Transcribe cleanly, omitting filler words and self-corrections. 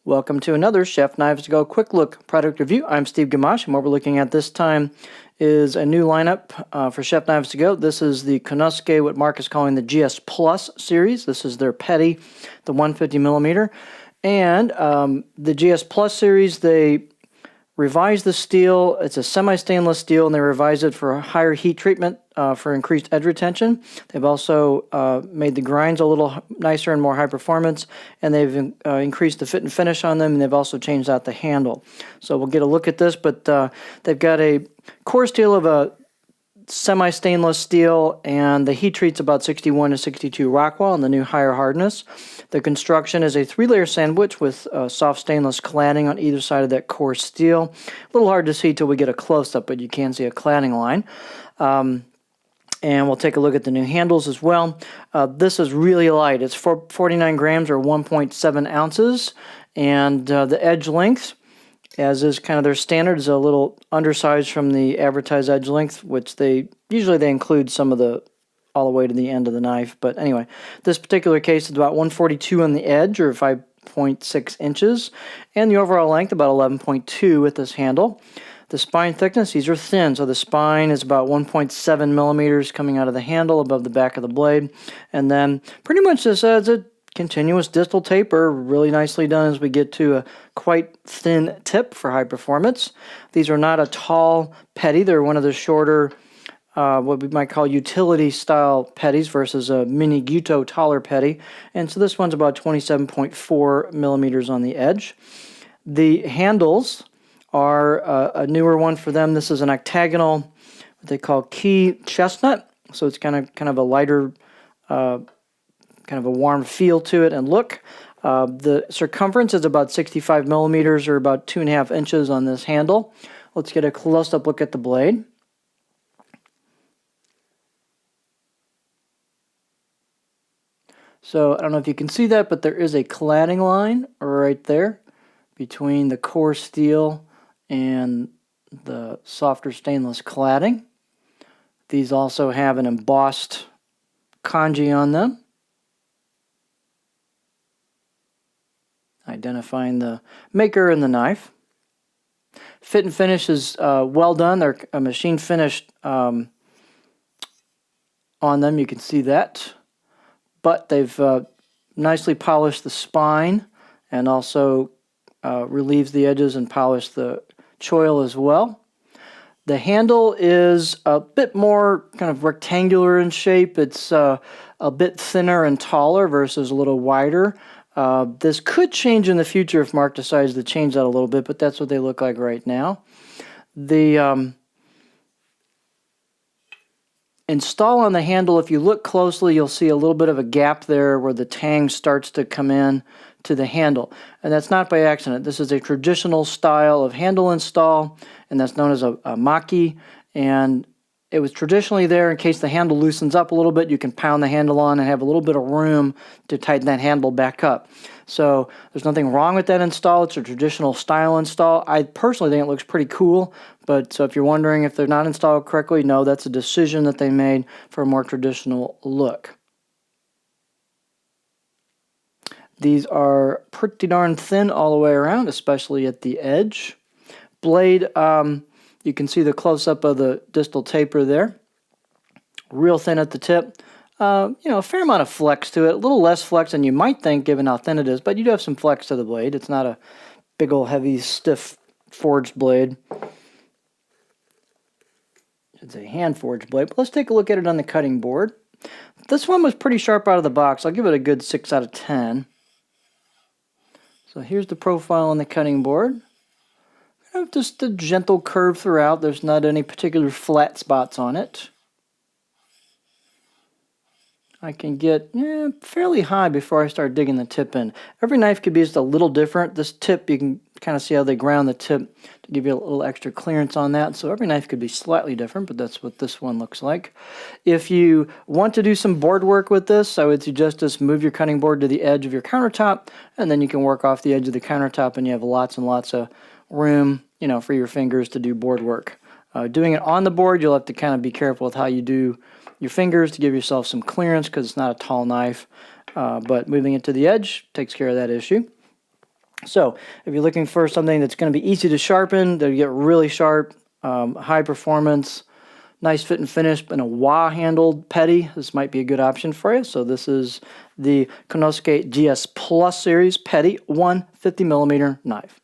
Welcome to another Chef Knives to Go Quick Look product review. I'm Steve Gamache, and what we're looking at this time is a new lineup for Chef Knives to Go. This is the Konosuke, what Mark is calling the GS Plus series. This is their petty, the 150 millimeter. And the GS Plus series, they revised the steel. It's a semi-stainless steel, and they revised it for a higher heat treatment for increased edge retention. They've also made the grinds a little nicer and more high performance, and they've increased the fit and finish on them, and they've also changed out the handle. So we'll get a look at this, but they've got a core steel of a semi-stainless steel, and the heat treat's about 61 to 62 Rockwell and the new higher hardness. The construction is a 3-layer sandwich with soft stainless cladding on either side of that core steel. A little hard to see till we get a close-up, but you can see a cladding line. And we'll take a look at the new handles as well. This is really light. It's 49 grams or 1.7 ounces, and the edge length, as is kind of their standard, is a little undersized from the advertised edge length, which they usually include some of the all the way to the end of the knife. But anyway, this particular case is about 142 on the edge, or 5.6 inches, and the overall length about 11.2 with this handle. The spine thickness, these are thin, so the spine is about 1.7 millimeters coming out of the handle above the back of the blade, and then pretty much this adds a continuous distal taper, really nicely done as we get to a quite thin tip for high performance. These are not a tall petty. They're one of the shorter, what we might call utility style petties versus a mini Guto taller petty. And so this one's about 27.4 millimeters on the edge. The handles are a newer one for them. This is an octagonal, what they call key chestnut. So it's kind of a lighter, kind of a warm feel to it and look. The circumference is about 65 millimeters or about 2.5 inches on this handle. Let's get a close-up look at the blade. So I don't know if you can see that, but there is a cladding line right there between the core steel and the softer stainless cladding. These also have an embossed kanji on them, identifying the maker and the knife. Fit and finish is well done. They're machine finished on them. You can see that. But they've nicely polished the spine and also relieved the edges and polished the choil as well. The handle is a bit more kind of rectangular in shape. It's a bit thinner and taller versus a little wider. This could change in the future if Mark decides to change that a little bit, but that's what they look like right now. The install on the handle, if you look closely, you'll see a little bit of a gap there where the tang starts to come in to the handle. And that's not by accident. This is a traditional style of handle install, and that's known as a maki. And it was traditionally there in case the handle loosens up a little bit. You can pound the handle on and have a little bit of room to tighten that handle back up. So there's nothing wrong with that install. It's a traditional style install. I personally think it looks pretty cool. But so if you're wondering if they're not installed correctly, no, that's a decision that they made for a more traditional look. These are pretty darn thin all the way around, especially at the edge. Blade, you can see the close-up of the distal taper there. Real thin at the tip. A fair amount of flex to it. A little less flex than you might think given how thin it is, but you do have some flex to the blade. It's not a big old heavy, stiff forged blade. It's a hand-forged blade, but let's take a look at it on the cutting board. This one was pretty sharp out of the box. I'll give it a good 6 out of 10. So here's the profile on the cutting board. Just a gentle curve throughout. There's not any particular flat spots on it. I can get fairly high before I start digging the tip in. Every knife could be just a little different. This tip, you can kind of see how they ground the tip to give you a little extra clearance on that. So every knife could be slightly different, but that's what this one looks like. If you want to do some board work with this, I would suggest just move your cutting board to the edge of your countertop, and then you can work off the edge of the countertop, and you have lots and lots of room, for your fingers to do board work. Doing it on the board, you'll have to kind of be careful with how you do your fingers to give yourself some clearance because it's not a tall knife, but moving it to the edge takes care of that issue. So if you're looking for something that's going to be easy to sharpen, that'll get really sharp, high performance, nice fit and finish, and a wah-handled petty, this might be a good option for you. So this is the Konosuke GS Plus Series Petty 150mm knife.